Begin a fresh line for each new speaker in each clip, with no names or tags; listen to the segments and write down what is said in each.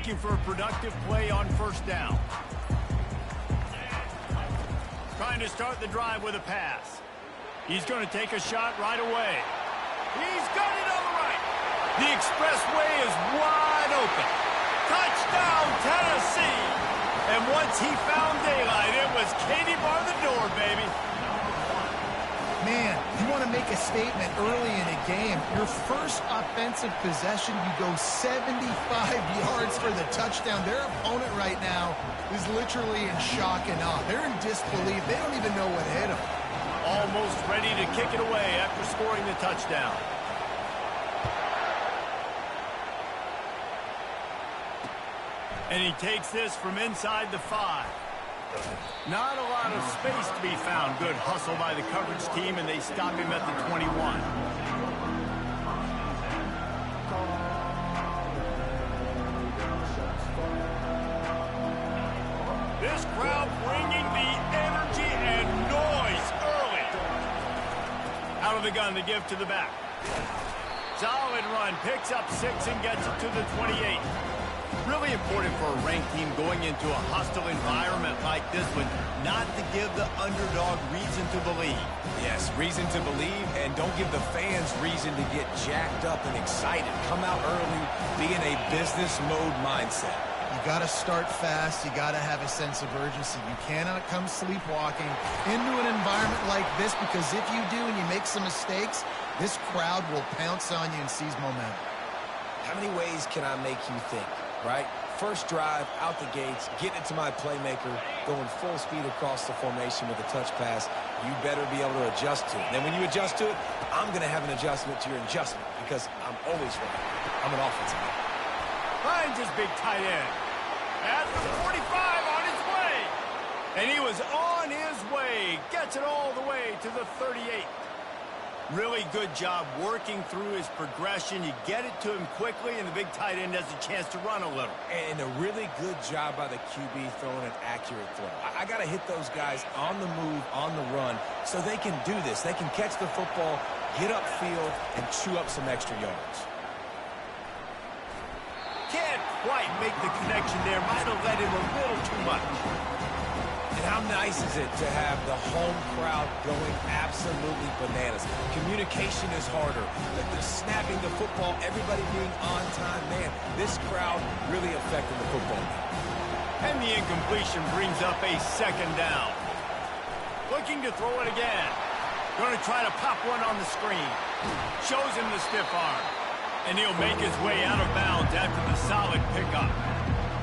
looking for a productive play on first down. Trying to start the drive with a pass. He's going to take a shot right away. He's got it on the right. The expressway is wide open. Touchdown, Tennessee. And once he found daylight, it was Katie bar the door, baby.
Man, you want to make a statement early in a game. Your first offensive possession, you go 75 yards for the touchdown. Their opponent right now is literally in shock and awe. They're in disbelief. They don't even know what hit them.
Almost ready to kick it away after scoring the touchdown. And he takes this from inside the 5. Not a lot of space to be found. Good hustle by the coverage team, and they stop him at the 21. This crowd bringing the energy and noise early. Out of the gun to give to the back. Solid run, picks up 6 and gets it to the 28. Really important for a ranked team going into a hostile environment like this one, not to give the underdog reason to believe.
Yes, reason to believe, and don't give the fans reason to get jacked up and excited. Come out early, be in a business mode mindset.
You got to start fast. You got to have a sense of urgency. You cannot come sleepwalking into an environment like this, because if you do and you make some mistakes, this crowd will pounce on you and seize momentum.
How many ways can I make you think? Right? First drive, out the gates, getting it to my playmaker, going full speed across the formation with a touch pass. You better be able to adjust to it. And then when you adjust to it, I'm going to have an adjustment to your adjustment, because I'm always right. I'm an offensive guy.
Finds his big tight end. At the 45 on his way. And he was on his way. Gets it all the way to the 38. Really good job working through his progression. You get it to him quickly, and the big tight end has a chance to run a little.
And a really good job by the QB throwing an accurate throw. I got to hit those guys on the move, on the run, so they can do this. They can catch the football, get upfield, and chew up some extra yards.
Can't quite make the connection there. Might have let him a little too much.
And how nice is it to have the home crowd going absolutely bananas? Communication is harder. The snapping the football, everybody being on time. Man, this crowd really affecting the football game.
And the incompletion brings up a second down. Looking to throw it again. Going to try to pop one on the screen. Shows him the stiff arm. And he'll make his way out of bounds after the solid pickup.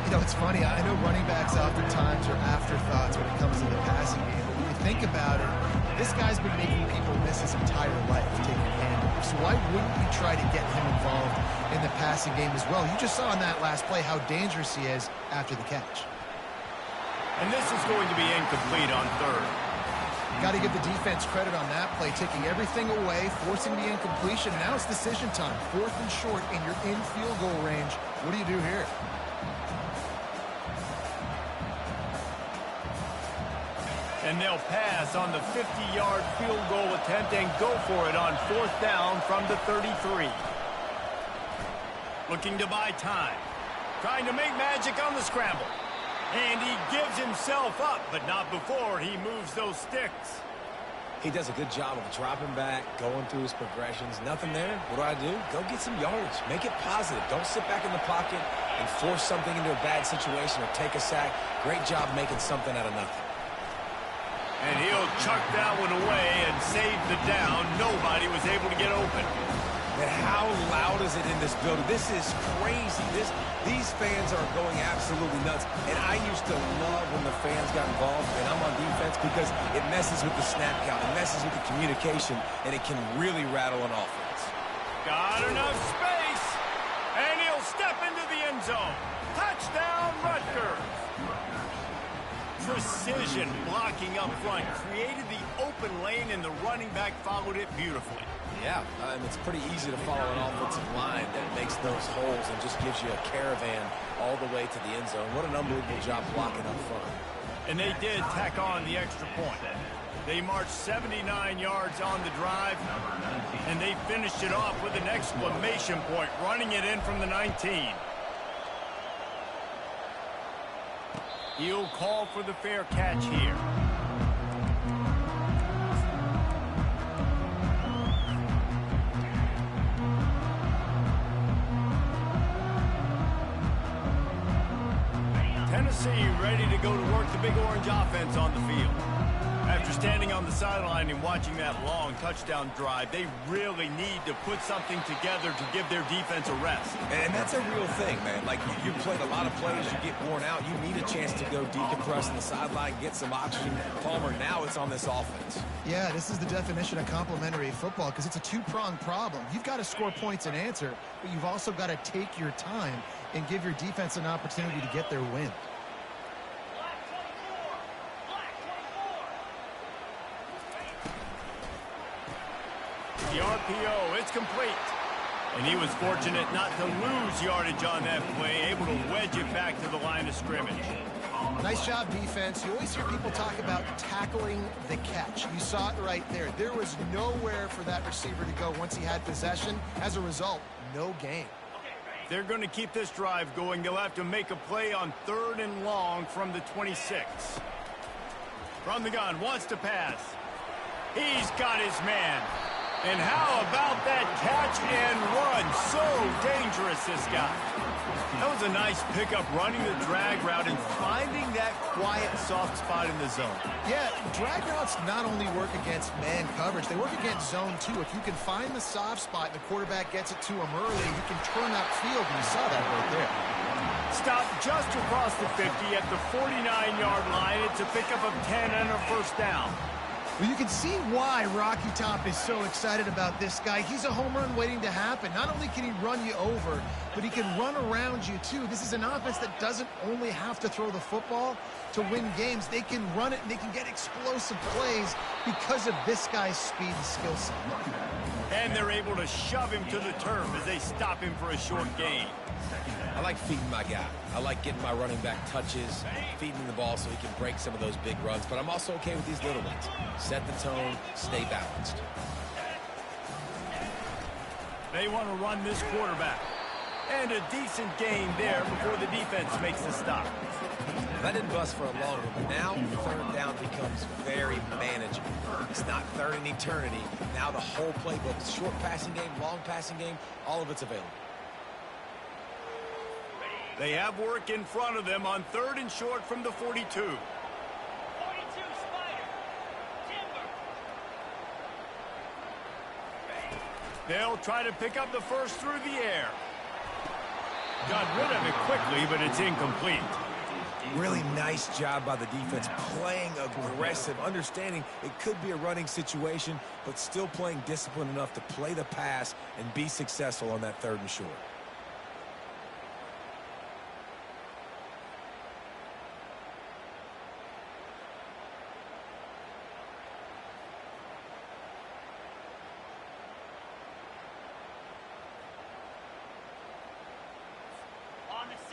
You know, it's funny. I know running backs oftentimes are afterthoughts when it comes to the passing game. But when you think about it, this guy's been making people miss his entire life taking handoffs. So why wouldn't you try to get him involved in the passing game as well? You just saw in that last play how dangerous he is after the catch.
And this is going to be incomplete on third.
Got to give the defense credit on that play, taking everything away, forcing the incompletion. Now it's decision time. 4th and short, and you're in field goal range. What do you do here?
And they'll pass on the 50-yard field goal attempt and go for it on 4th down from the 33. Looking to buy time. Trying to make magic on the scramble. And he gives himself up, but not before he moves those sticks.
He does a good job of dropping back, going through his progressions. Nothing there. What do? Go get some yardage. Make it positive. Don't sit back in the pocket and force something into a bad situation or take a sack. Great job making something out of nothing.
And he'll chuck that one away and save the down. Nobody was able to get open.
And how loud is it in this building? This is crazy. These fans are going absolutely nuts. And I used to love when the fans got involved, and I'm on defense, because it messes with the snap count. It messes with the communication, and it can really rattle an offense.
Got enough space. And he'll step into the end zone. Touchdown, Rutgers. Precision blocking up front created the open lane, and the running back followed it beautifully.
Yeah, it's pretty easy to follow an offensive line that makes those holes and just gives you a caravan all the way to the end zone. What an unbelievable job blocking up front.
And they did tack on the extra point. They marched 79 yards on the drive, and they finished it off with an exclamation point, running it in from the 19. He'll call for the fair catch here. Tennessee ready to go to work the Big Orange offense on the field. After standing on the sideline and watching that long touchdown drive, they really need to put something together to give their defense a rest.
And that's a real thing, man. Like, you've played a lot of plays, you get worn out, you need a chance to go decompress on the sideline, get some oxygen. Palmer, now it's on this offense.
Yeah, this is the definition of complementary football because it's a two-pronged problem. You've got to score points and answer, but you've also got to take your time and give your defense an opportunity to get their win.
The RPO, it's complete. And he was fortunate not to lose yardage on that play, able to wedge it back to the line of scrimmage.
Nice job, defense. You always hear people talk about tackling the catch. You saw it right there. There was nowhere for that receiver to go once he had possession. As a result, no gain.
They're going to keep this drive going. They'll have to make a play on 3rd and long from the 26. From the gun, wants to pass. He's got his man. And how about that catch and run? So dangerous, this guy. That was a nice pickup, running the drag route and finding that quiet, soft spot in the zone.
Yeah, drag routes not only work against man coverage, they work against zone too. If you can find the soft spot and the quarterback gets it to him early, you can turn that field, and you saw that right there.
Stop just across the 50 at the 49-yard line. It's a pickup of 10 and a first down.
Well, you can see why Rocky Top is so excited about this guy. He's a home run waiting to happen. Not only can he run you over, but he can run around you, too. This is an offense that doesn't only have to throw the football to win games. They can run it, and they can get explosive plays because of this guy's speed and skill set.
And they're able to shove him to the turf as they stop him for a short gain.
I like feeding my guy. I like getting my running back touches, feeding the ball so he can break some of those big runs. But I'm also okay with these little ones. Set the tone, stay balanced.
They want to run this quarterback. And a decent gain there before the defense makes the stop.
That didn't bust for a long one, but now 3rd down becomes very manageable. It's not 3rd and eternity. Now the whole playbook, short passing game, long passing game, all of it's available.
They have work in front of them on 3rd and short from the 42.
42 Spider. Timber.
They'll try to pick up the first through the air. Got rid of it quickly, but it's incomplete.
Really nice job by the defense, playing aggressive, understanding it could be a running situation, but still playing disciplined enough to play the pass and be successful on that 3rd and short.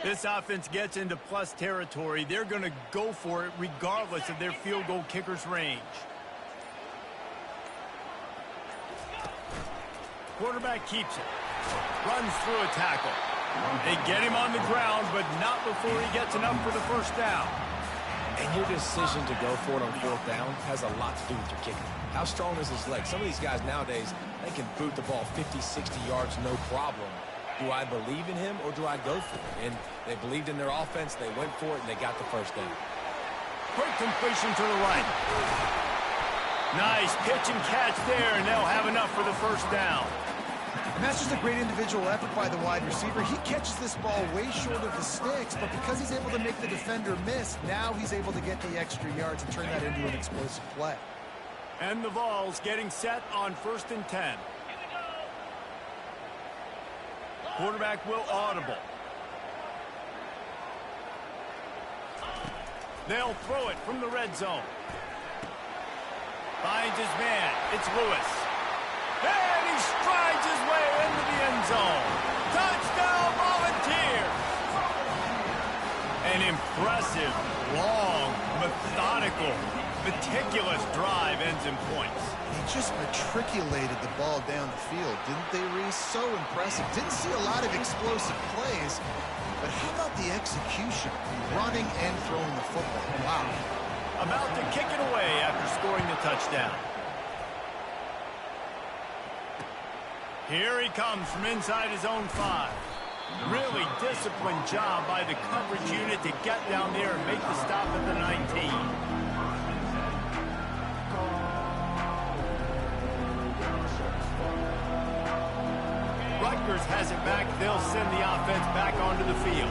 This offense gets into plus territory. They're going to go for it regardless of their field goal kicker's range. Quarterback keeps it. Runs through a tackle. They get him on the ground, but not before he gets enough for the first down.
And your decision to go for it on 4th down has a lot to do with your kicking. How strong is his leg? Some of these guys nowadays, they can boot the ball 50, 60 yards, no problem. Do I believe in him or do I go for it? And they believed in their offense, they went for it, and they got the first down.
Quick completion to the right. Nice pitch and catch there, and they'll have enough for the first down.
And that's just a great individual effort by the wide receiver. He catches this ball way short of the sticks, but because he's able to make the defender miss, now he's able to get the extra yards and turn that into an explosive play.
And the Vols getting set on 1st and 10. Quarterback will audible. They'll throw it from the red zone. Finds his man. It's Lewis. And he strides his way into the end zone. Touchdown, Volunteers! An impressive, long, methodical methodical, meticulous drive ends in points.
He just matriculated the ball down the field, didn't they, Reese? So impressive. Didn't see a lot of explosive plays, but how about the execution? Running and throwing the football. Wow.
About to kick it away after scoring the touchdown. Here he comes from inside his own 5. Really disciplined job by the coverage unit to get down there and make the stop at the 19. Rutgers has it back. They'll send the offense back onto the field.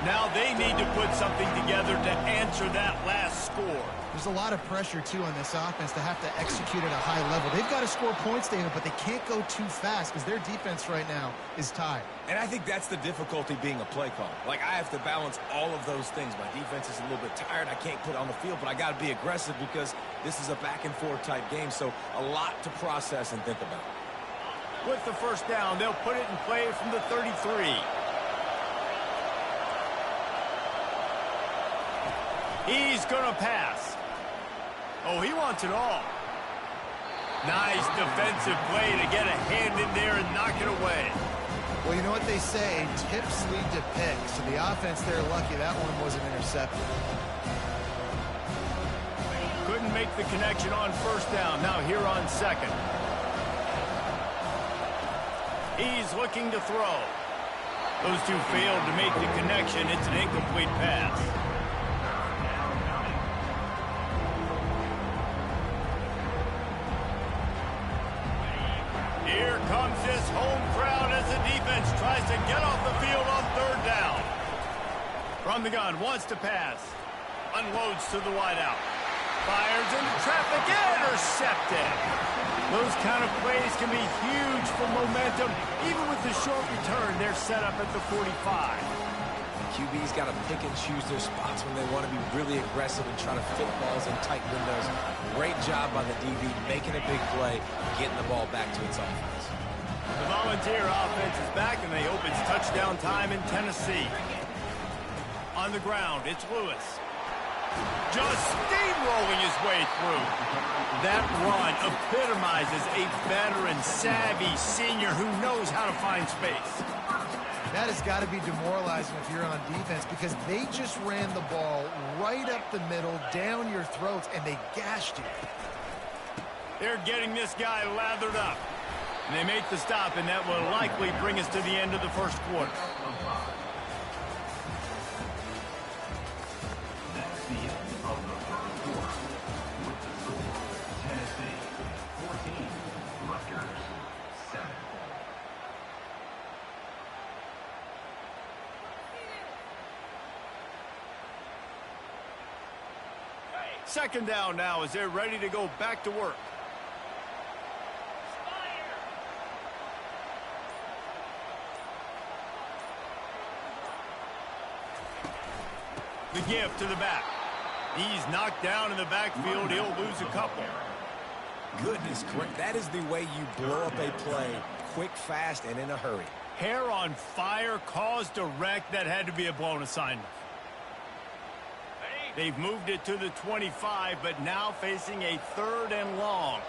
Now they need to put something together to answer that last score.
There's a lot of pressure, too, on this offense to have to execute at a high level. They've got to score points, David, but they can't go too fast because their defense right now is tied.
And I think that's the difficulty being a play caller. Like, I have to balance all of those things. My defense is a little bit tired. I can't put it on the field, but I got to be aggressive because this is a back-and-forth type game, so a lot to process and think about.
With the first down, they'll put it in play from the 33. He's going to pass. Oh, he wants it all. Nice defensive play to get a hand in there and knock it away.
Well, you know what they say, tips lead to picks. So the offense, they're lucky that one wasn't intercepted.
Couldn't make the connection on first down. Now here on second. He's looking to throw. Those two failed to make the connection. It's an incomplete pass. Here comes this home crowd as the defense tries to get off the field on third down. From the gun, wants to pass. Unloads to the wideout. Fires into traffic, intercepted. Those kind of plays can be huge for momentum. Even with the short return, they're set up at the 45.
QB's got to pick and choose their spots when they want to be really aggressive and try to fit balls in tight windows. Great job by the DB making a big play, getting the ball back to its offense.
The Volunteer offense is back, and they hope it's touchdown time in Tennessee. On the ground, it's Lewis. Just steamrolling his way through. That run epitomizes a veteran, savvy senior who knows how to find space.
That has got to be demoralizing if you're on defense because they just ran the ball right up the middle, down your throats, and they gashed you.
They're getting this guy lathered up. And they make the stop, and that will likely bring us to the end of the first quarter.
That's the end of the first quarter. With the score, Tennessee 14, Rutgers 7.
Second down now as they're ready to go back to work. The give to the back. He's knocked down in the backfield. He'll lose a couple.
Goodness, that is the way you blow up a play, quick, fast, and in a hurry.
Hair on fire, caused a wreck. That had to be a blown assignment. They've moved it to the 25, but now facing a third and long.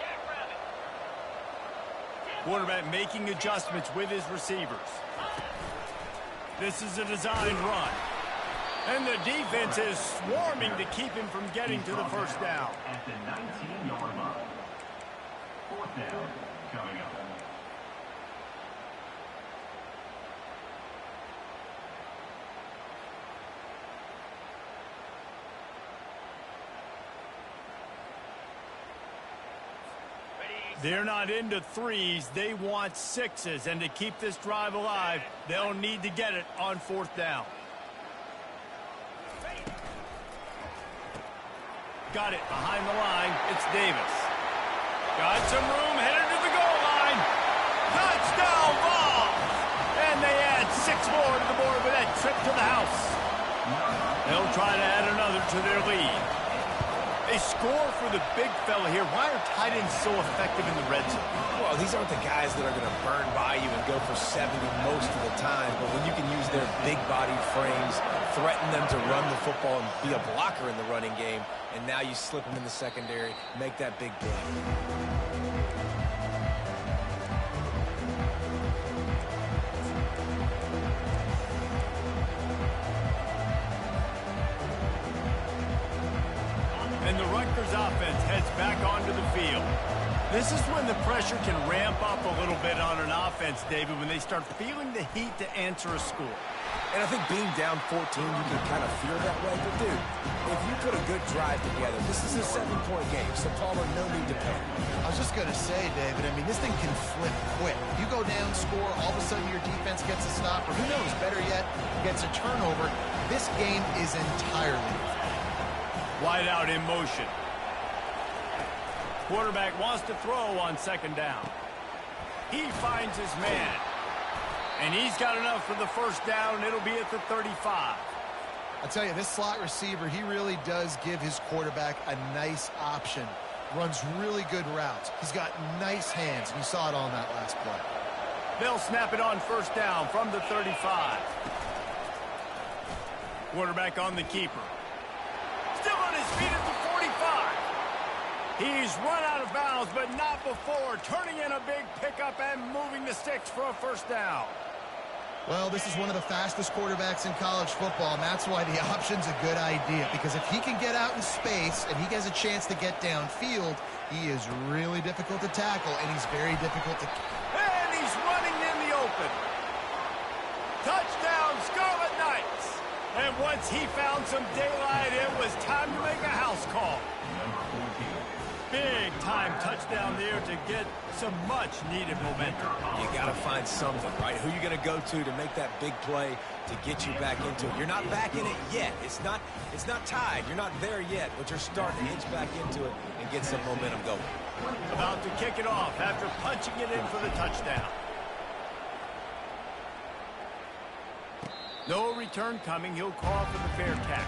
Quarterback making adjustments with his receivers. This is a designed run. And the defense is swarming to keep him from getting to the first down.
At the 19-yard line. Fourth down coming up.
They're not into threes. They want sixes. And to keep this drive alive, they'll need to get it on fourth down. Got it behind the line. It's Davis. Got some room, headed to the goal line. Touchdown ball! And they add 6 more to the board with that trip to the house. They'll try to add another to their lead. They score for the big fella here. Why are tight ends so effective in the red zone?
Well, these aren't the guys that are going to burn by you and go for 70 most of the time, but when you can use their big-bodied frames, threaten them to run the football and be a blocker in the running game, and now you slip them in the secondary, make that big play.
And the Rutgers offense heads back onto the field. This is when the pressure can ramp up a little bit on an offense, David, when they start feeling the heat to answer a score.
And I think being down 14, you can kind of feel that way. But, dude, if you put a good drive together, this is a 7-point game, so Palmer, no need to panic.
I was just going to say, David, I mean, this thing can flip quick. You go down, score, all of a sudden your defense gets a stop, or who knows, better yet, gets a turnover. This game is entirely
wide out in motion. Quarterback wants to throw on second down. He finds his man. And he's got enough for the first down. It'll be at the 35.
I tell you, this slot receiver, he really does give his quarterback a nice option. Runs really good routes. He's got nice hands, and you saw it on that last play.
They'll snap it on first down from the 35. Quarterback on the keeper. Still on his feet at the 45. He's run out of bounds, but not before turning in a big pickup and moving the sticks for a first down.
Well, this is one of the fastest quarterbacks in college football, and that's why the option's a good idea. Because if he can get out in space and he has a chance to get downfield, he is really difficult to tackle, and he's very difficult to...
And he's running in the open. Touchdown, Scarlet Knights. And once he found some daylight, it was time to make a house call. Big time touchdown there to get some much needed momentum.
You got to find something, right? Who you going to go to make that big play to get you back into it? You're not back in it yet. It's not tied. You're not there yet, but you're starting to inch back into it and get some momentum going.
About to kick it off after punching it in for the touchdown. No return coming. He'll call for the fair catch.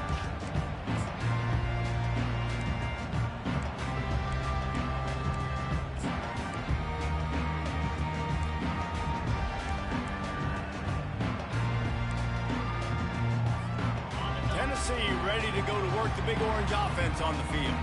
Ready to go to work the Big Orange offense on the field.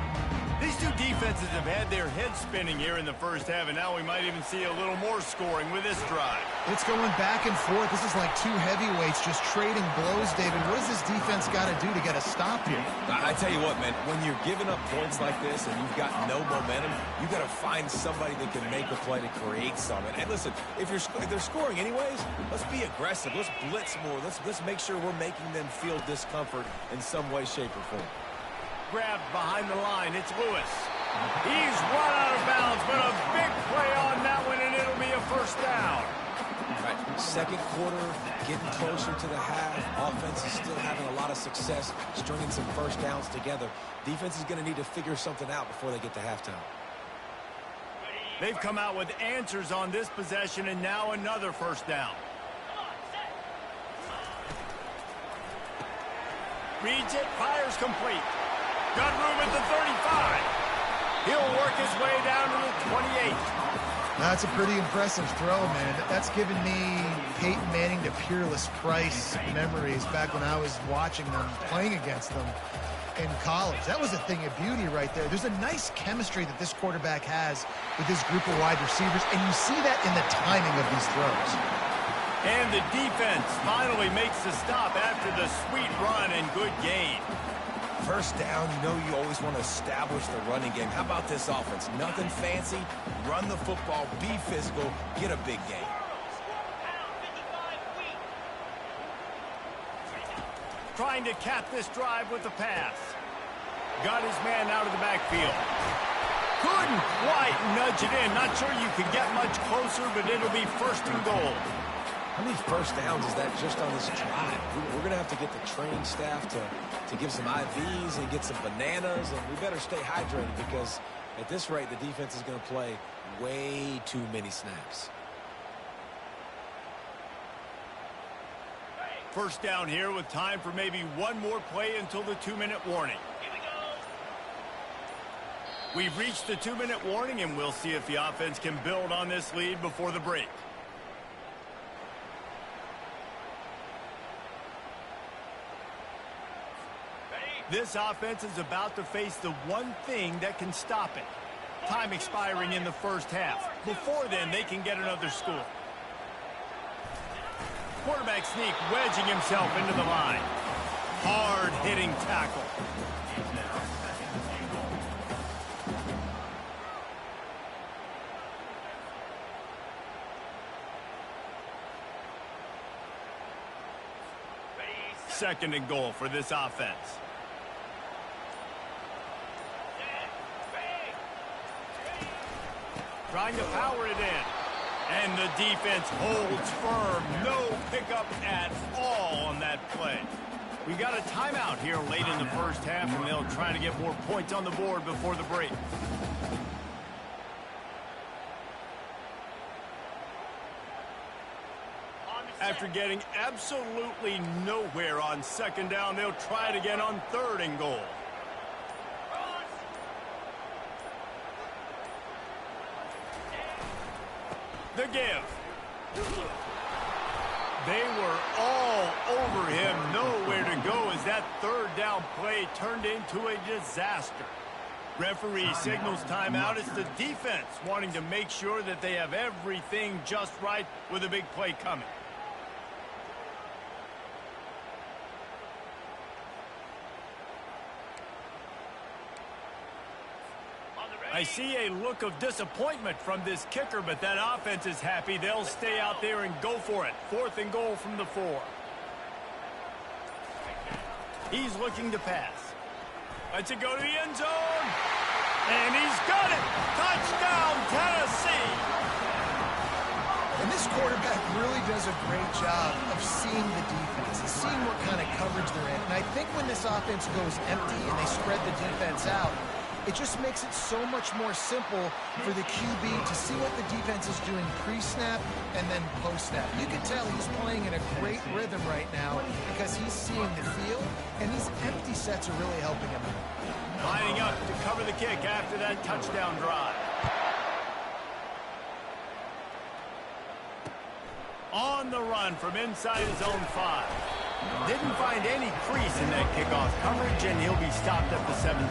These two defenses have had their heads spinning here in the first half, and now we might even see a little more scoring with this drive.
It's going back and forth. This is like two heavyweights just trading blows, David. What does this defense got to do to get a stop here?
I tell you what, man, when you're giving up points like this and you've got no momentum, you got to find somebody that can make a play to create something. And listen, if they're scoring anyways, let's be aggressive. Let's blitz more. Let's make sure we're making them feel discomfort in some way, shape, or form.
Grabbed behind the line. It's Lewis. He's run out of bounds, but a big play on that one, and it'll be a first down.
Right. Second quarter, getting closer to the half. Offense is still having a lot of success stringing some first downs together. Defense is going to need to figure something out before they get to halftime.
They've come out with answers on this possession, and now another first down. Reads it, fires complete. Got room at the 35. He'll work his way down to the 28.
That's a pretty impressive throw, man. That's given me Peyton Manning to Peerless Price memories back when I was watching them, playing against them in college. That was a thing of beauty right there. There's a nice chemistry that this quarterback has with his group of wide receivers, and you see that in the timing of these throws.
And the defense finally makes the stop after the sweet run and good gain.
First down, you know you always want to establish the running game. How about this offense? Nothing fancy. Run the football, be physical, get a big gain.
Trying to cap this drive with the pass. Got his man out of the backfield. Couldn't quite nudge it in. Not sure you could get much closer, but it'll be first and goal.
How many first downs is that just on this drive? We're going to have to get the training staff to give some IVs and get some bananas, and we better stay hydrated because at this rate, the defense is going to play way too many snaps.
First down here with time for maybe one more play until the 2-minute warning. We've reached the 2-minute warning, and we'll see if the offense can build on this lead before the break. This offense is about to face the one thing that can stop it. Time expiring in the first half. Before then, they can get another score. Quarterback sneak, wedging himself into the line. Hard-hitting tackle. Second and goal for this offense. Trying to power it in. And the defense holds firm. No pickup at all on that play. We got a timeout here late in the first half, and they'll try to get more points on the board before the break. After getting absolutely nowhere on second down, they'll try it again on third and goal. The give. They were all over him. Nowhere to go as that third down play turned into a disaster. Referee signals timeout. It's the defense wanting to make sure that they have everything just right with a big play coming. I see a look of disappointment from this kicker, but that offense is happy. They'll stay out there and go for it. Fourth and goal from the 4. He's looking to pass. Lets it go to the end zone. And he's got it. Touchdown, Tennessee.
And this quarterback really does a great job of seeing the defense, seeing what kind of coverage they're in. And I think when this offense goes empty and they spread the defense out, it just makes it so much more simple for the QB to see what the defense is doing pre-snap and then post-snap. You can tell he's playing in a great rhythm right now because he's seeing the field, and these empty sets are really helping him.
Lining up to cover the kick after that touchdown drive. On the run from inside his own 5. Didn't find any crease in that kickoff coverage, and he'll be stopped at the 17.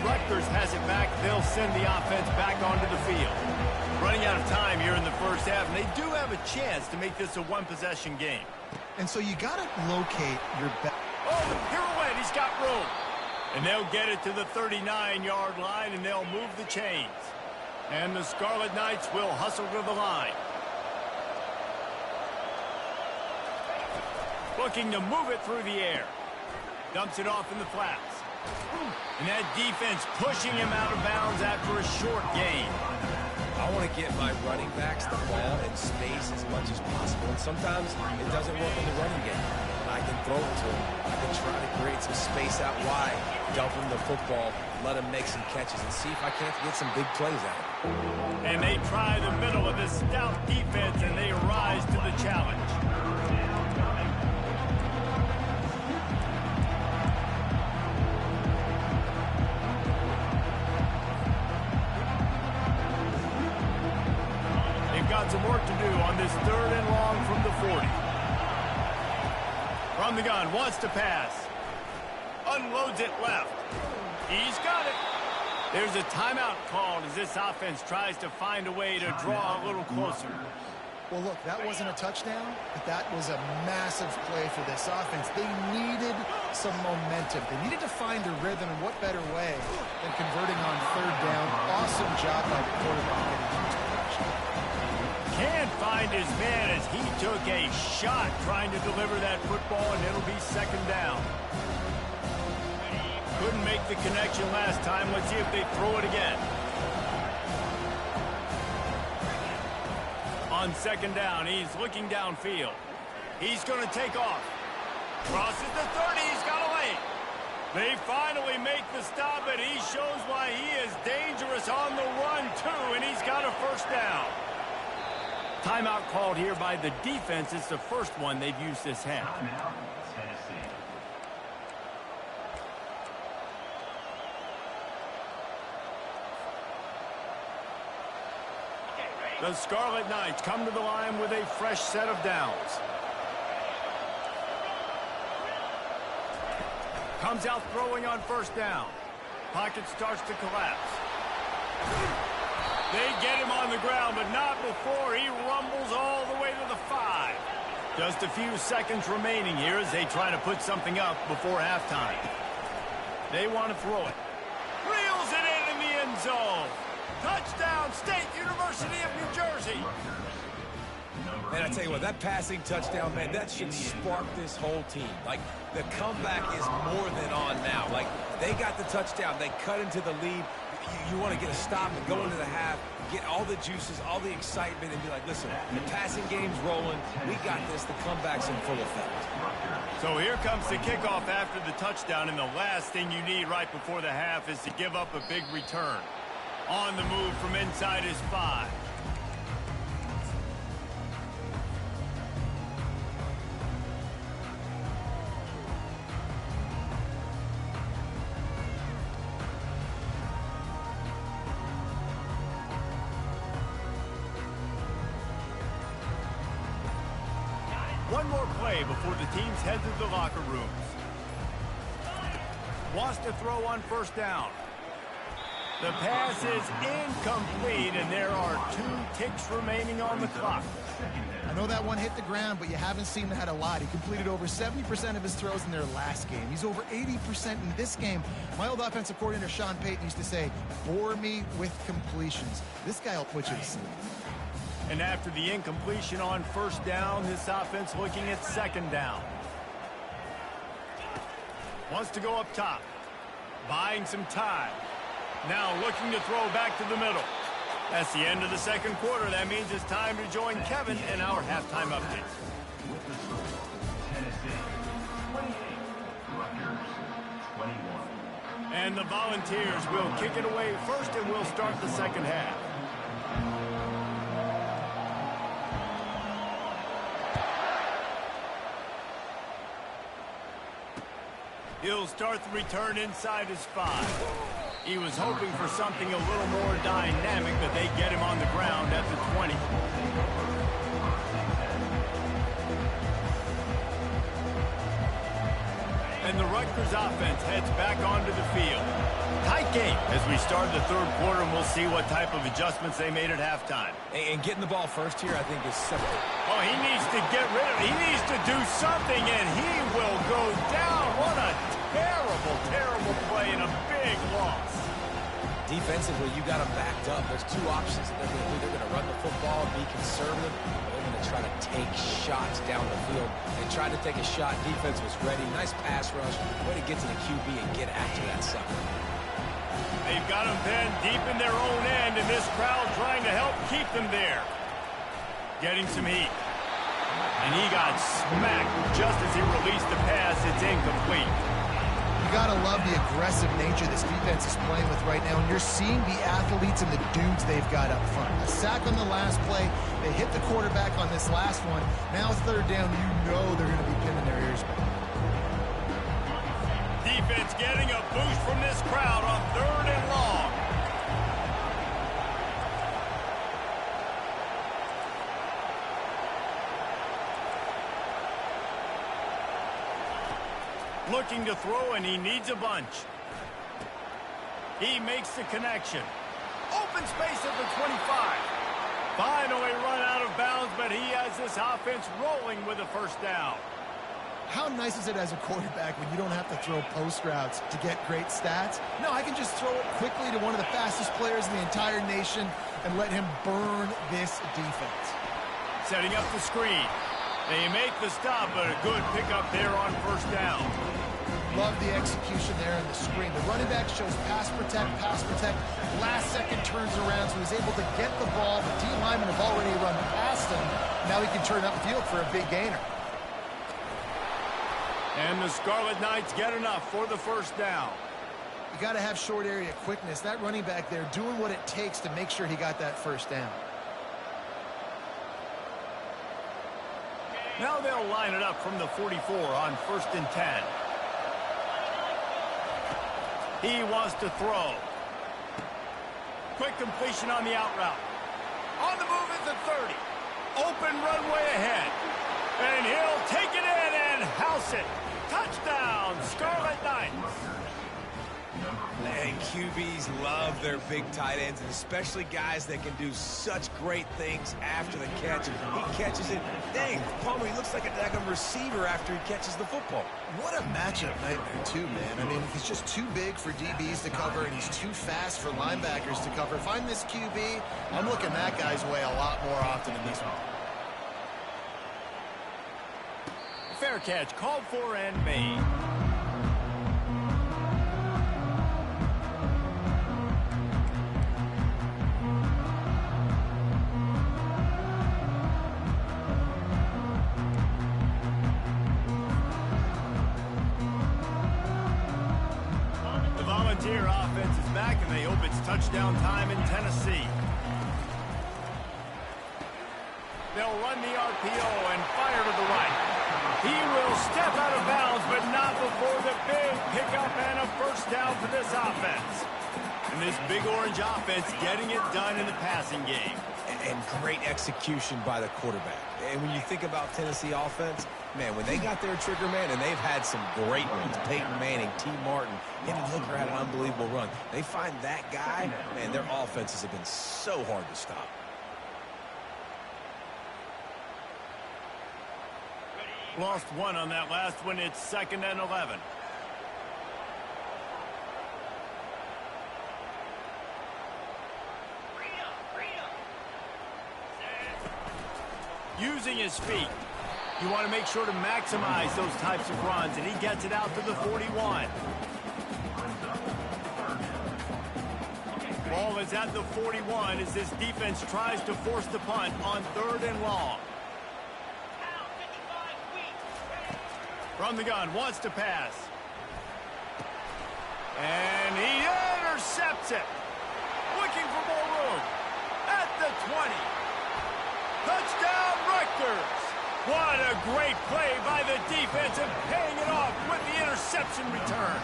Rutgers has it back. They'll send the offense back onto the field. Running out of time here in the first half, and they do have a chance to make this a one-possession game.
And so you got to locate your best.
Oh, the pirouette. He's got room. And they'll get it to the 39-yard line, and they'll move the chains. And the Scarlet Knights will hustle to the line. Looking to move it through the air. Dumps it off in the flats. And that defense pushing him out of bounds after a short gain.
I want to get my running backs the ball in space as much as possible. And sometimes it doesn't work in the running game. But I can throw it to him. I can try to create some space out wide, dump him the football, let him make some catches, and see if I can't get some big plays out of him.
And they try the middle of this stout defense, and they rise to the challenge. Got some work to do on this third and long from the 40. From the gun, wants to pass. Unloads it left. He's got it. There's a timeout called as this offense tries to find a way to draw a little closer.
Well, look, that wasn't a touchdown, but that was a massive play for this offense. They needed some momentum. They needed to find a rhythm, and what better way than converting on third down. Awesome job by the quarterback getting to his production.
Can't find his man as he took a shot trying to deliver that football, and it'll be second down. Couldn't make the connection last time. Let's see if they throw it again. On second down, he's looking downfield. He's going to take off. Crosses the 30. He's got a lane. They finally make the stop, and he shows why he is dangerous on the run, too, and he's got a first down. Timeout called here by the defense. It's the first one they've used this half.
Timeout, Tennessee.
The Scarlet Knights come to the line with a fresh set of downs. Comes out throwing on first down. Pocket starts to collapse. They get him on the ground, but not before he rumbles all the way to the 5. Just a few seconds remaining here as they try to put something up before halftime. They want to throw it. Reels it in the end zone. Touchdown, State University of New Jersey.
Man, I tell you what, that passing touchdown, man, that should spark this whole team. Like, the comeback is more than on now. Like, they got the touchdown. They cut into the lead. You want to get a stop and go into the half, get all the juices, all the excitement, and be like, listen, the passing game's rolling. We got this. The comeback's in full effect.
So here comes the kickoff after the touchdown, and the last thing you need right before the half is to give up a big return. On the move from inside his 5. One more play before the teams head to the locker rooms. Wants to throw on first down. The pass is incomplete, and there are 2 ticks remaining on the clock.
I know that one hit the ground, but you haven't seen that a lot. He completed over 70% of his throws in their last game. He's over 80% in this game. My old offensive coordinator, Sean Payton, used to say, bore me with completions. This guy will put you to sleep.
And after the incompletion on first down, this offense looking at second down. Wants to go up top. Buying some time. Now looking to throw back to the middle. That's the end of the second quarter. That means it's time to join Kevin in our halftime update.
With the score, Tennessee 28, Rutgers 21.
And the Volunteers will kick it away first, and we'll start the second half. He'll start the return inside his 5. He was hoping for something a little more dynamic, but they get him on the ground at the 20. And the Rutgers offense heads back onto the field. Tight game as we start the third quarter, and we'll see what type of adjustments they made at halftime.
And getting the ball first here, I think, is simple.
Oh, he needs to get rid of it. He needs to do something, and he will go down. What a terrible, terrible play and a big loss.
Defensively, you got them backed up. There's 2 options that they're going to do. They're going to run the football and be conservative, or they're going to try to take shots down the field. They tried to take a shot. Defense was ready. Nice pass rush. Way to get to the QB and get after that sucker.
They've got them pinned deep in their own end, and this crowd trying to help keep them there. Getting some heat. And he got smacked just as he released the pass. It's incomplete.
You got to love the aggressive nature this defense is playing with right now, and you're seeing the athletes and the dudes they've got up front. A sack on the last play. They hit the quarterback on this last one. Now it's third down. You know they're going to be pinning their ears back.
Defense getting a boost from this crowd on third and long. Looking to throw, and he needs a bunch. He makes the connection. Open space at the 25. Finally run out of bounds, but he has this offense rolling with a first down.
How nice is it as a quarterback when you don't have to throw post routes to get great stats? No, I can just throw it quickly to one of the fastest players in the entire nation and let him burn this defense.
Setting up the screen. They make the stop, but a good pickup there on first down.
Love the execution there in the screen. The running back shows pass protect. Last second turns around, so he's able to get the ball. The D linemen have already run past him. Now he can turn up the field for a big gainer.
And the Scarlet Knights get enough for the first down.
You got to have short area quickness. That running back there doing what it takes to make sure he got that first down.
Now they'll line it up from the 44 on 1st and 10. He wants to throw. Quick completion on the out route. On the move at the 30. Open runway ahead. And he'll take it in and house it. Touchdown, Scarlet Knights.
And QBs love their big tight ends, and especially guys that can do such great things after the catch. He catches it. Dang, Palmer, he looks like a daggum receiver after he catches the football.
What a matchup nightmare, too, man. I mean, he's just too big for DBs to cover, and he's too fast for linebackers to cover. If I'm this QB, I'm looking that guy's way a lot more often than this one.
Fair catch, called for and made. Volunteer offense is back, and they hope it's touchdown time in Tennessee. They'll run the RPO and fire to the right. He will step out of bounds, but not before the big pickup and a first down for this offense. And this big orange offense getting it done in the passing game.
And great execution by the quarterback. And when you think about Tennessee offense, man, when they got their trigger man, and they've had some great ones, Peyton Manning, T. Martin, him and Hooker had an unbelievable run. They find that guy, man, their offenses have been so hard to stop.
Lost one on that last one. It's 2nd and 11. Using his feet. You want to make sure to maximize those types of runs, and he gets it out to the 41. Ball is at the 41 as this defense tries to force the punt on 3rd and long. From the gun, wants to pass. And he intercepts it. Looking for more room. At the 20. Touchdown, Rutgers. What a great play by the defense and paying it off with the interception return.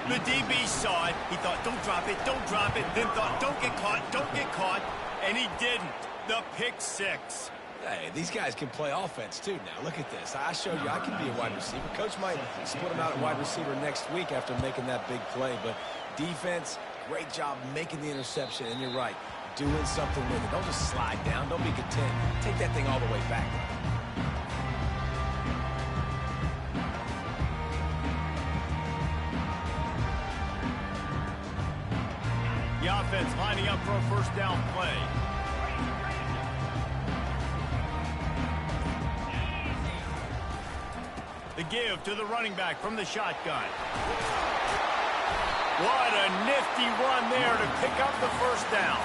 The DB saw it. He thought, don't drop it, then thought, don't get caught, and he didn't. The pick 6.
Hey, these guys can play offense, too. Now, look at this. I showed you I can be a wide receiver. Coach might split him out at wide receiver next week after making that big play. But defense, great job making the interception. And you're right, doing something with it. Don't just slide down. Don't be content. Take that thing all the way back.
The offense lining up for a first down play. The give to the running back from the shotgun. What a nifty run there to pick up the first down.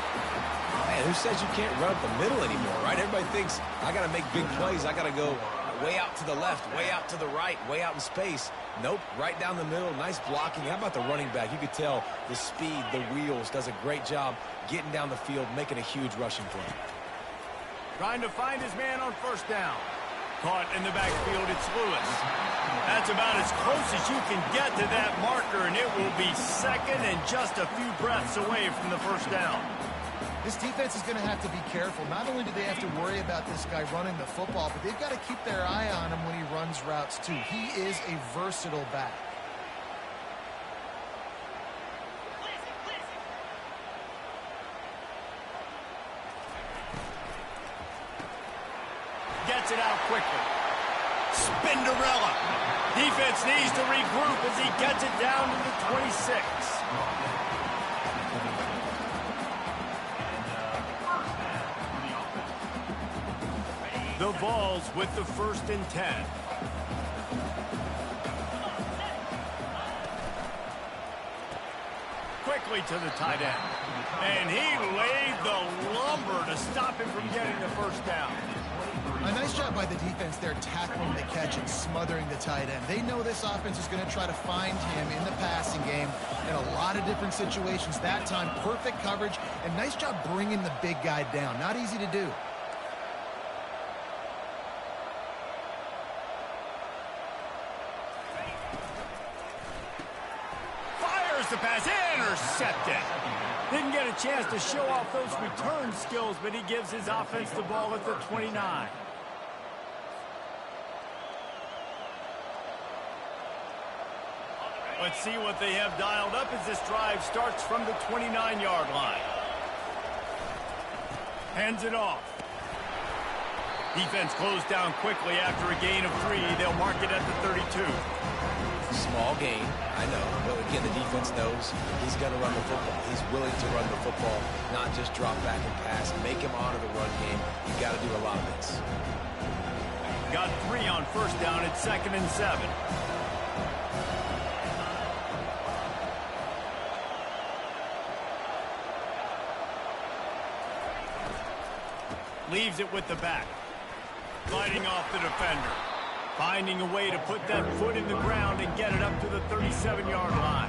Man, who says you can't run up the middle anymore, right? Everybody thinks, I got to make big plays. I got to go way out to the left, way out to the right, way out in space. Nope, right down the middle. Nice blocking. How about the running back? You could tell the speed, the wheels, does a great job getting down the field, making a huge rushing play.
Trying to find his man on first down. Caught in the backfield, it's Lewis. That's about as close as you can get to that marker, and it will be 2nd and just a few breaths away from the first down.
This defense is going to have to be careful. Not only do they have to worry about this guy running the football, but they've got to keep their eye on him when he runs routes, too. He is a versatile back.
Gets it out quickly. Spinderella. Defense needs to regroup as he gets it down to the 26. The Vols with the 1st and 10. Quickly to the tight end. And he laid the lumber to stop him from getting the first down.
A nice job by the defense there, tackling the catch and smothering the tight end. They know this offense is going to try to find him in the passing game in a lot of different situations. That time, perfect coverage, and nice job bringing the big guy down. Not easy to do.
intercepted. Didn't get a chance to show off those return skills, but he gives his offense the ball at the 29. Let's see what they have dialed up as this drive starts from the 29-yard line. Hands it off. Defense closed down quickly after a gain of 3. They'll mark it at the 32.
Small gain, I know. But again, the defense knows he's going to run the football. He's willing to run the football, not just drop back and pass. Make him honor the run game. You got to do a lot of this.
Got 3 on first down at 2nd and 7. Leaves it with the back. Sliding off the defender. Finding a way to put that foot in the ground and get it up to the 37-yard line.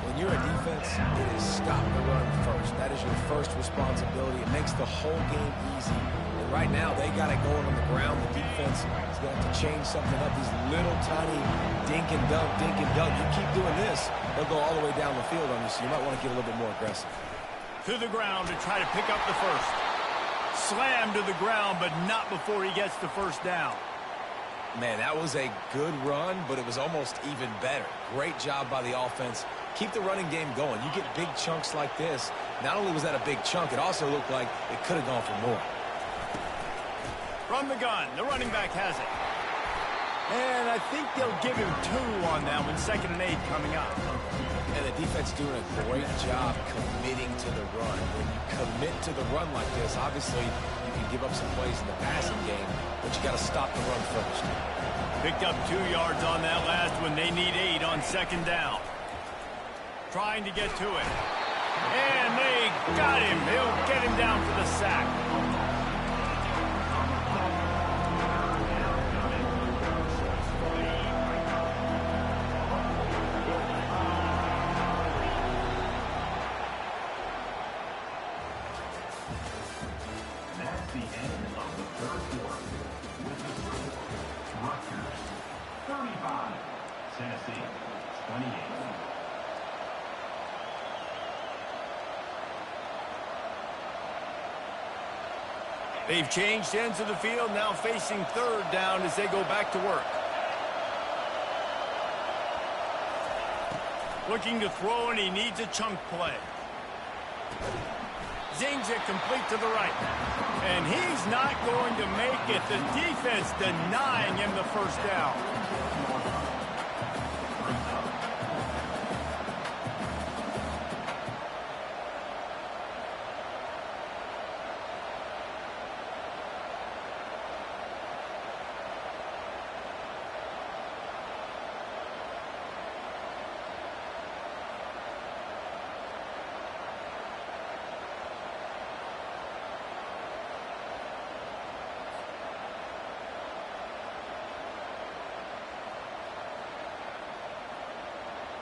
When you're a defense, it is stop the run first. That is your first responsibility. It makes the whole game easy. And right now, they got it going on the ground. The defense is going to have to change something up. These little tiny dink and dunk, dink and dunk. You keep doing this, they'll go all the way down the field on you, so you might want to get a little bit more aggressive.
To the ground to try to pick up the first. Slam to the ground, but not before he gets the first down.
Man, that was a good run, but it was almost even better. Great job by the offense. Keep the running game going. You get big chunks like this. Not only was that a big chunk, it also looked like it could have gone for more.
From the gun, the running back has it. And I think they'll give him 2 on that one. 2nd and 8 coming up.
And the defense doing a great job committing to the run. When you commit to the run like this, obviously you can give up some plays in the passing game, but you got to stop the run first.
Picked up 2 yards on that last one. They need 8 on 2nd down. Trying to get to it. And they got him. They'll get him down for the sack.
That's the end of the third quarter. With the score, Rutgers 35, Tennessee 28.
They've changed ends of the field, now facing 3rd down as they go back to work. Looking to throw, and he needs a chunk play. Zings it complete to the right. And he's not going to make it. The defense denying him the first down.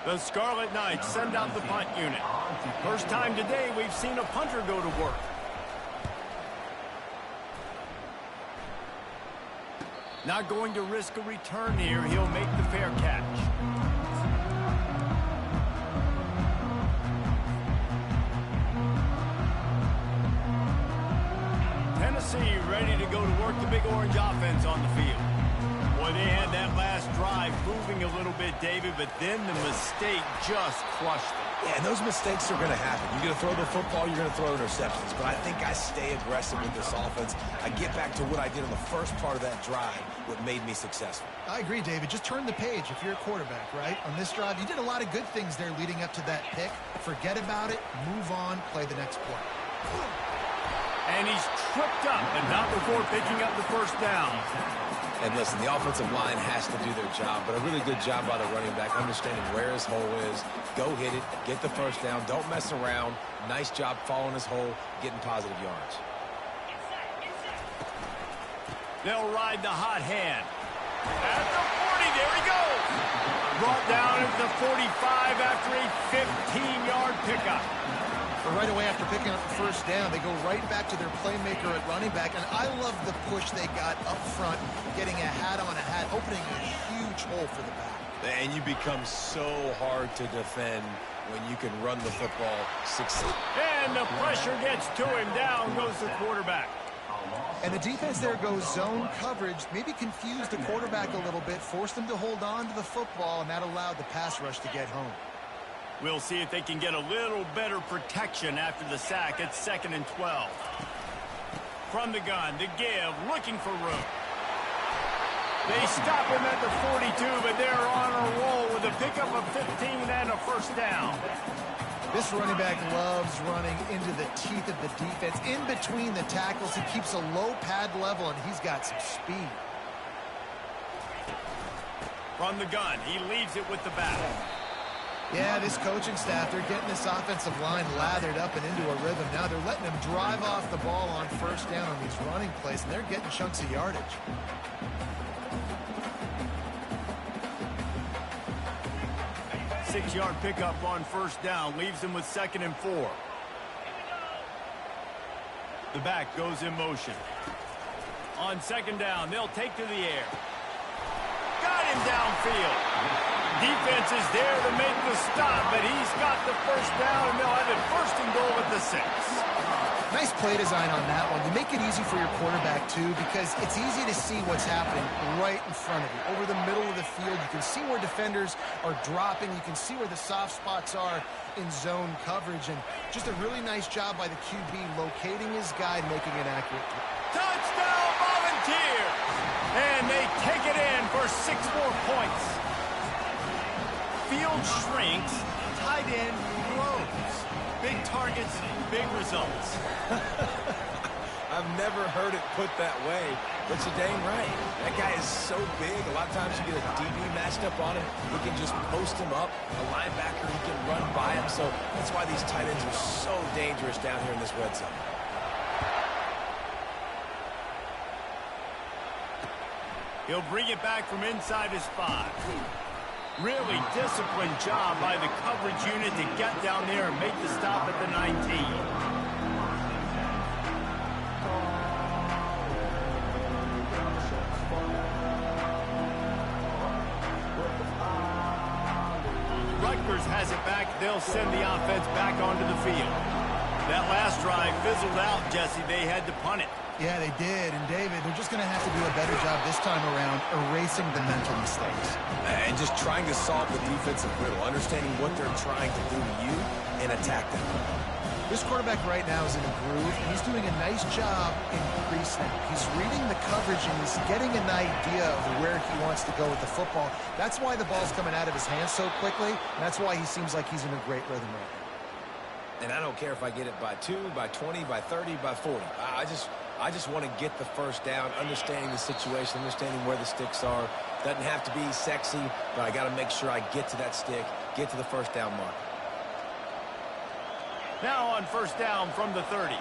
The Scarlet Knights send out the punt unit. First time today we've seen a punter go to work. Not going to risk a return here. He'll make the fair catch. Tennessee ready to go to work the Big Orange offense on the field. Boy, they had that last drive moving a little bit, David, but then the mistake just crushed them.
Yeah, and those mistakes are going to happen. You're going to throw the football, you're going to throw interceptions. But I think I stay aggressive with this offense. I get back to what I did on the first part of that drive, what made me successful.
I agree, David. Just turn the page if you're a quarterback, right? On this drive, you did a lot of good things there leading up to that pick. Forget about it, move on, play the next play.
And he's tripped up, and not before picking up the first down.
And listen, the offensive line has to do their job, but a really good job by the running back, understanding where his hole is. Go hit it, get the first down, don't mess around. Nice job following his hole, getting positive yards.
They'll ride the hot hand. At the 40, there he goes. Brought down at the 45 after a 15-yard pickup.
But right away after picking up the first down, they go right back to their playmaker at running back. And I love the push they got up front, getting a hat on a hat, opening a huge hole for the back.
And you become so hard to defend when you can run the football successfully.
And the pressure gets to him. Down goes the quarterback.
And the defense there goes zone coverage, maybe confused the quarterback a little bit, forced him to hold on to the football, and that allowed the pass rush to get home.
We'll see if they can get a little better protection after the sack. It's 2nd and 12. From the gun, to give, looking for room. They stop him at the 42, but they're on a roll with a pickup of 15 and a first down.
This running back loves running into the teeth of the defense. In between the tackles, he keeps a low pad level, and he's got some speed.
From the gun, he leaves it with the back.
Yeah, this coaching staff, they're getting this offensive line lathered up and into a rhythm. Now they're letting them drive off the ball on first down on these running plays, and they're getting chunks of yardage.
Six-yard pickup on first down, leaves him with 2nd and 4. The back goes in motion. On 2nd down, they'll take to the air. Got him downfield. Defense is there to make the stop, but he's got the first down, and they'll have it 1st and goal at the 6.
Nice play design on that one. You make it easy for your quarterback, too, because it's easy to see what's happening right in front of you. Over the middle of the field, you can see where defenders are dropping. You can see where the soft spots are in zone coverage. And just a really nice job by the QB locating his guy, making it accurate.
Touchdown, Volunteers! And they take it in for 6 more points. Field shrinks, tight end grows. Big targets, big results.
I've never heard it put that way, but you're dang right. That guy is so big. A lot of times you get a DB matched up on him. He can just post him up. A linebacker, he can run by him. So that's why these tight ends are so dangerous down here in this red zone.
He'll bring it back from inside his 5. Really disciplined job by the coverage unit to get down there and make the stop at the 19. Rutgers has it back. They'll send the offense back onto the field. That last drive fizzled out, Jesse. They had to punt it.
Yeah, they did. And, David, they're just going to have to do a better job this time around erasing the mental mistakes.
And just trying to solve the defensive riddle, understanding what they're trying to do to you and attack them.
This quarterback right now is in a groove, and he's doing a nice job in pre-snap. He's reading the coverage, and he's getting an idea of where he wants to go with the football. That's why the ball's coming out of his hands so quickly, and that's why he seems like he's in a great rhythm right now.
And I don't care if I get it by 2, by 20, by 30, by 40. I just want to get the first down, understanding the situation, understanding where the sticks are. Doesn't have to be sexy, but I got to make sure I get to that stick, get to the first down mark.
Now on first down from the 30.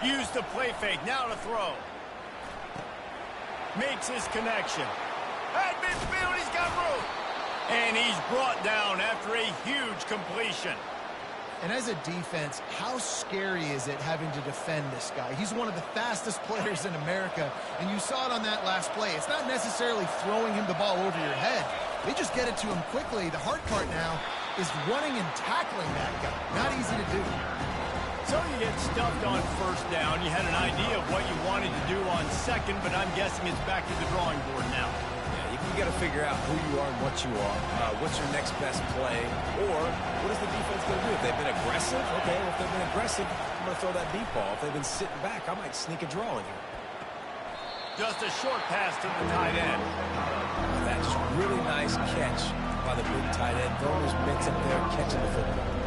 Use the play fake, now to throw. Makes his connection. At midfield, he's got room. And he's brought down after a huge completion.
And as a defense, how scary is it having to defend this guy? He's one of the fastest players in America, and you saw it on that last play. It's not necessarily throwing him the ball over your head. They just get it to him quickly. The hard part now is running and tackling that guy. Not easy to do.
So you get stuffed on first down. You had an idea of what you wanted to do on second, but I'm guessing it's back to the drawing board now.
You got to figure out who you are and what you are. What's your next best play? Or what is the defense going to do? If they've been aggressive, okay, well, if they've been aggressive, I'm going to throw that deep ball. If they've been sitting back, I might sneak a draw in here.
Just a short pass to the tight end.
That's just really nice catch by the big tight end. Throwing his mitts up there, catching the football.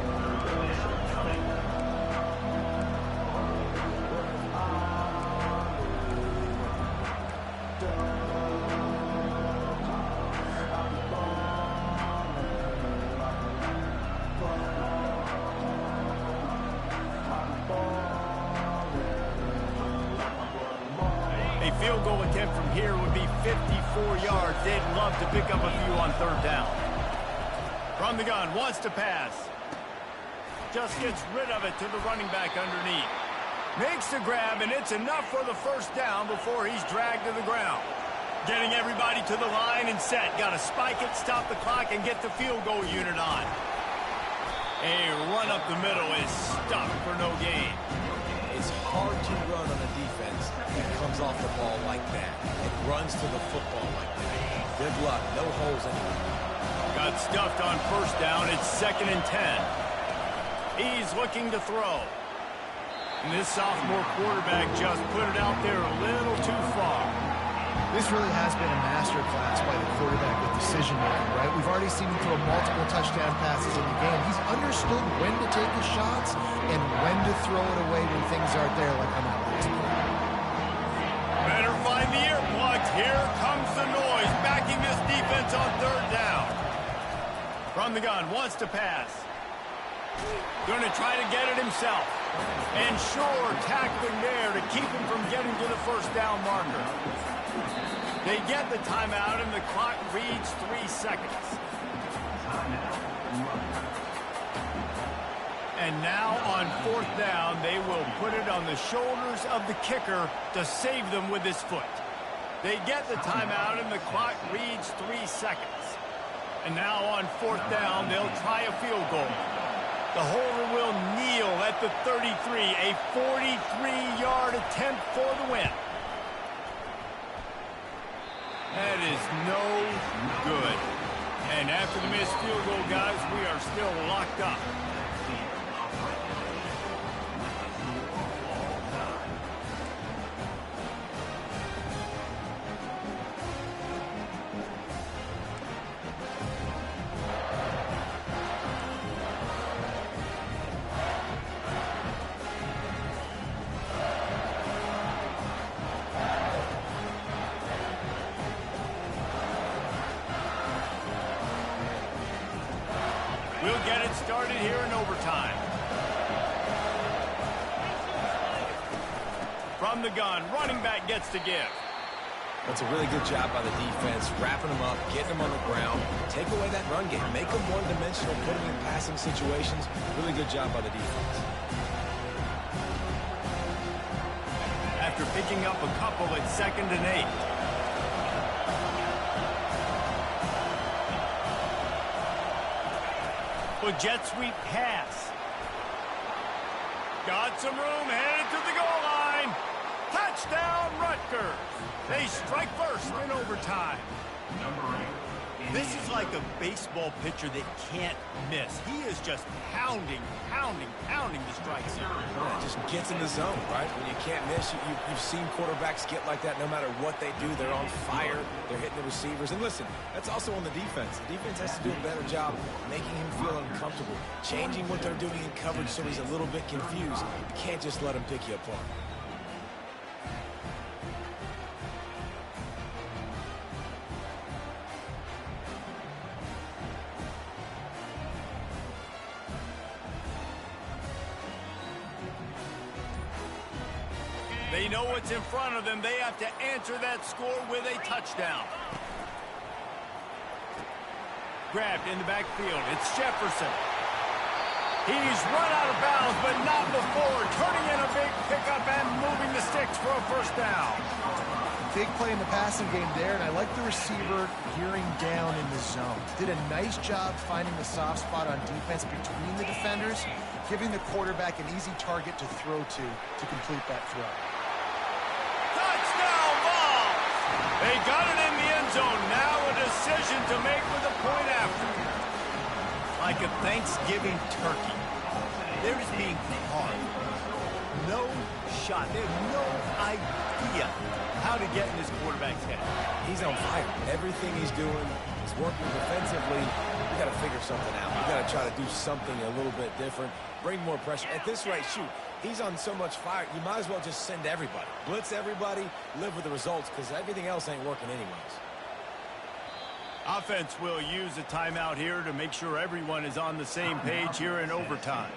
Field goal attempt from here would be 54 yards. They'd love to pick up a few on third down. From the gun, wants to pass. Just gets rid of it to the running back underneath. Makes the grab, and it's enough for the first down before he's dragged to the ground. Getting everybody to the line and set. Got to spike it, stop the clock, and get the field goal unit on. A run up the middle is stuck for no gain.
It's hard to run on a defense that comes off the ball like that. It runs to the football like that. Good luck. No holes anywhere.
Got stuffed on first down. It's 2nd and 10. He's looking to throw. And this sophomore quarterback just put it out there a little too far.
This really has been a masterclass by the quarterback with decision-making, right? We've already seen him throw multiple touchdown passes in the game. He's understood when to take his shots and when to throw it away when things aren't there, like on that last play.
Better find the earplugs. Here comes the noise, backing this defense on 3rd down. From the gun, wants to pass. Going to try to get it himself. And sure, tackling there to keep him from getting to the 1st down marker. They get the timeout, and the clock reads 3 seconds. And now on 4th down, they will put it on the shoulders of the kicker to save them with his foot. They get the timeout, and the clock reads 3 seconds. And now on 4th down, they'll try a field goal. The holder will kneel at the 33, a 43-yard attempt for the win. That is no good. And after the missed field goal, guys, we are still locked up. We'll get it started here in overtime. From the gun, running back gets to give.
That's a really good job by the defense, wrapping them up, getting them on the ground. Take away that run game. Make them one-dimensional, put them in passing situations. Really good job by the defense.
After picking up a couple at 2nd and 8. Jet sweep pass. Got some room, headed to the goal line. Touchdown, Rutgers. They strike first in overtime. This is like a baseball pitcher that can't miss. He is just pounding the strike zone.
Yeah, it just gets in the zone, right? When you can't miss, you've seen quarterbacks get like that no matter what they do. They're on fire. They're hitting the receivers. And listen, that's also on the defense. The defense has to do a better job making him feel uncomfortable, changing what they're doing in coverage so he's a little bit confused. You can't just let him pick you apart.
They know what's in front of them. They have to answer that score with a touchdown. Grabbed in the backfield. It's Jefferson. He's run out of bounds, but not before. Turning in a big pickup and moving the sticks for a 1st down.
Big play in the passing game there, and I like the receiver gearing down in the zone. Did a nice job finding the soft spot on defense between the defenders, giving the quarterback an easy target to throw to complete that throw.
Touchdown ball! They got it in the end zone. Now a decision to make with a point after. Like a Thanksgiving turkey. They're just being carved. No shot. They have no idea how to get in this quarterback's head.
He's on fire. Everything he's doing is working defensively. We got to figure something out. We got to try to do something a little bit different. Bring more pressure. At this rate, shoot, he's on so much fire, you might as well just send everybody. Blitz everybody, live with the results, because everything else ain't working anyways.
Offense will use a timeout here to make sure everyone is on the same page here in overtime.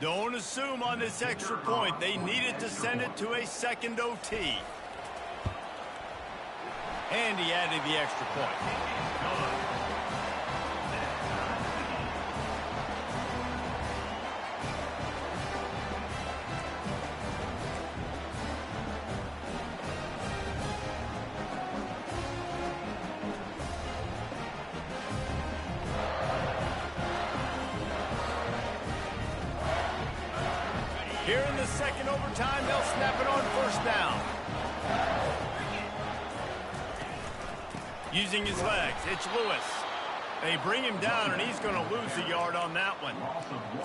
Don't assume on this extra point. They needed to send it to a 2nd OT. And he added the extra point. Here in the second overtime, they'll snap it on first down. Using his legs, it's Lewis. They bring him down, and he's going to lose a yard on that one.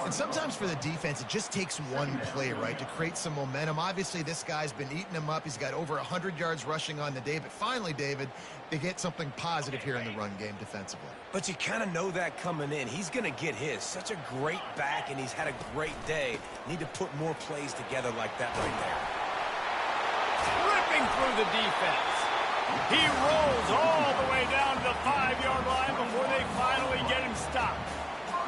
And sometimes for the defense, it just takes one play, right, to create some momentum. Obviously, this guy's been eating him up. He's got over 100 yards rushing on the day. But finally, David, they get something positive here in the run game defensively.
But you kind of know that coming in. He's going to get his. Such a great back, and he's had a great day. Need to put more plays together like that right there.
Ripping through the defense. He rolls all the way down to the 5-yard line before they finally get him stopped.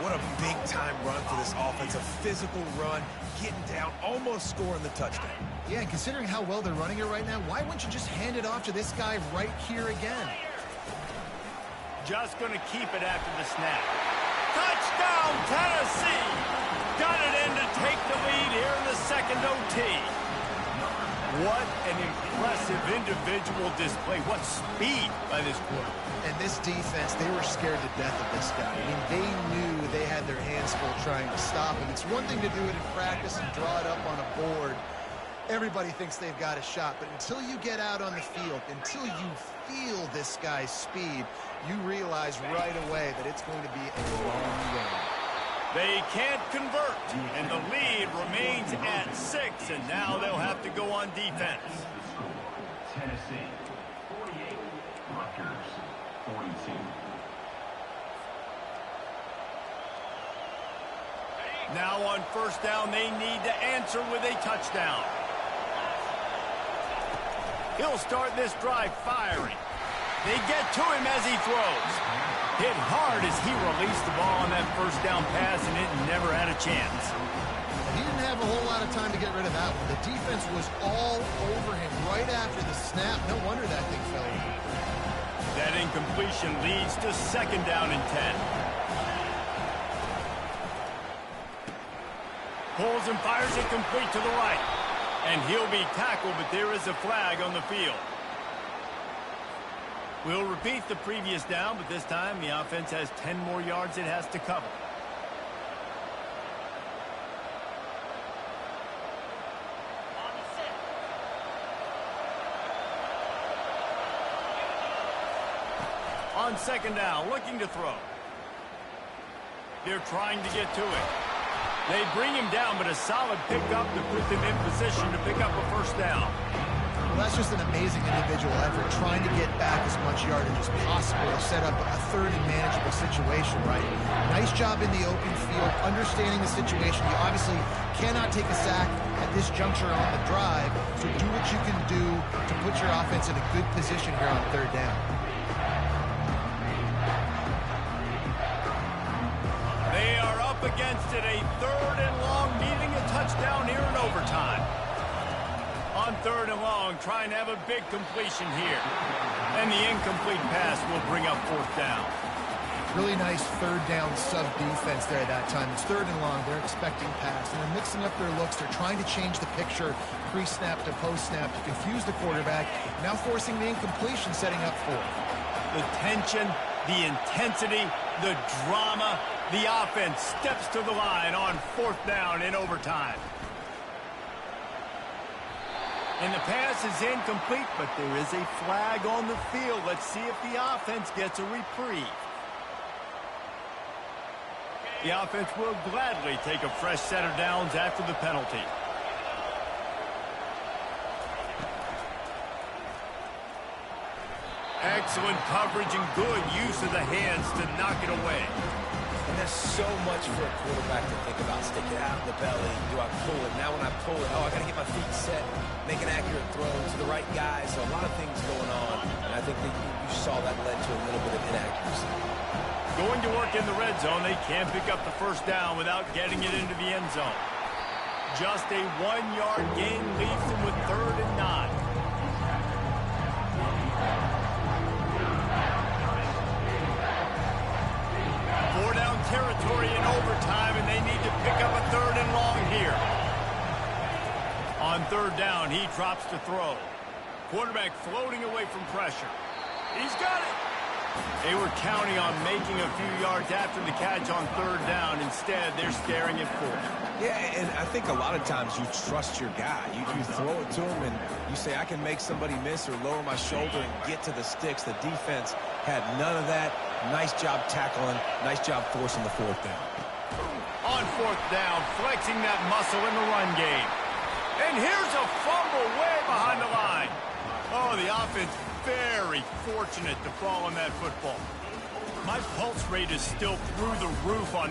What a big-time run for this offense. A physical run, getting down, almost scoring the touchdown.
Yeah, and considering how well they're running it right now, why wouldn't you just hand it off to this guy right here again?
Just going to keep it after the snap. Touchdown, Tennessee! Got it in to take the lead here in the second OT. What an impressive individual display. What speed by this quarterback.
And this defense, they were scared to death of this guy. I mean, they knew they had their hands full trying to stop him. It's one thing to do it in practice and draw it up on a board. Everybody thinks they've got a shot, but until you get out on the field, until you feel this guy's speed, you realize right away that it's going to be a long game.
They can't convert, and the lead remains at 6, and now they'll have to go on defense.
Tennessee 48, Rutgers 42.
Now on first down, they need to answer with a touchdown. He'll start this drive firing. They get to him as he throws. Hit hard as he released the ball on that first down pass, and it never had a chance.
He didn't have a whole lot of time to get rid of that one. The defense was all over him right after the snap. No wonder that thing fell in.
That incompletion leads to second down and 10. Pulls and fires it complete to the right. And he'll be tackled, but there is a flag on the field. We'll repeat the previous down, but this time the offense has 10 more yards it has to cover. On second down, looking to throw. They're trying to get to it. They bring him down, but a solid pickup to put them in position to pick up a first down.
Well, that's just an amazing individual effort, trying to get back as much yardage as possible to set up a third and manageable situation, right? Nice job in the open field, understanding the situation. You obviously cannot take a sack at this juncture on the drive, so do what you can do to put your offense in a good position here on third down.
They are up against it, a third and long, needing a touchdown here in overtime. On third and long, trying to have a big completion here. And the incomplete pass will bring up fourth down.
Really nice third down sub-defense there that time. It's third and long. They're expecting pass, and they're mixing up their looks. They're trying to change the picture pre-snap to post-snap to confuse the quarterback, now forcing the incompletion, setting up fourth.
The tension, the intensity, the drama, the offense steps to the line on fourth down in overtime. And the pass is incomplete, but there is a flag on the field. Let's see if the offense gets a reprieve. The offense will gladly take a fresh set of downs after the penalty. Excellent coverage and good use of the hands to knock it away.
And there's so much for a quarterback to think about. Stick it out in the belly. Do I pull it? Now when I pull it, I got to get my feet set, make an accurate throw to the right guy. So a lot of things going on. And I think that you saw that led to a little bit of inaccuracy.
Going to work in the red zone, they can't pick up the first down without getting it into the end zone. Just a 1-yard gain leaves them with third and 9. Four-down territory in overtime, and they need to pick up a third and long here. On third down, he drops to throw. Quarterback floating away from pressure. He's got it. They were counting on making a few yards after the catch on third down. Instead, they're staring at fourth.
Yeah, and I think a lot of times you trust your guy. You throw it to him, and you say, I can make somebody miss or lower my shoulder and get to the sticks. The defense had none of that. Nice job tackling. Nice job forcing the fourth down.
On fourth down, flexing that muscle in the run game. And here's a fumble way behind the line. Oh, the offense very fortunate to fall on that football. My pulse rate is still through the roof on...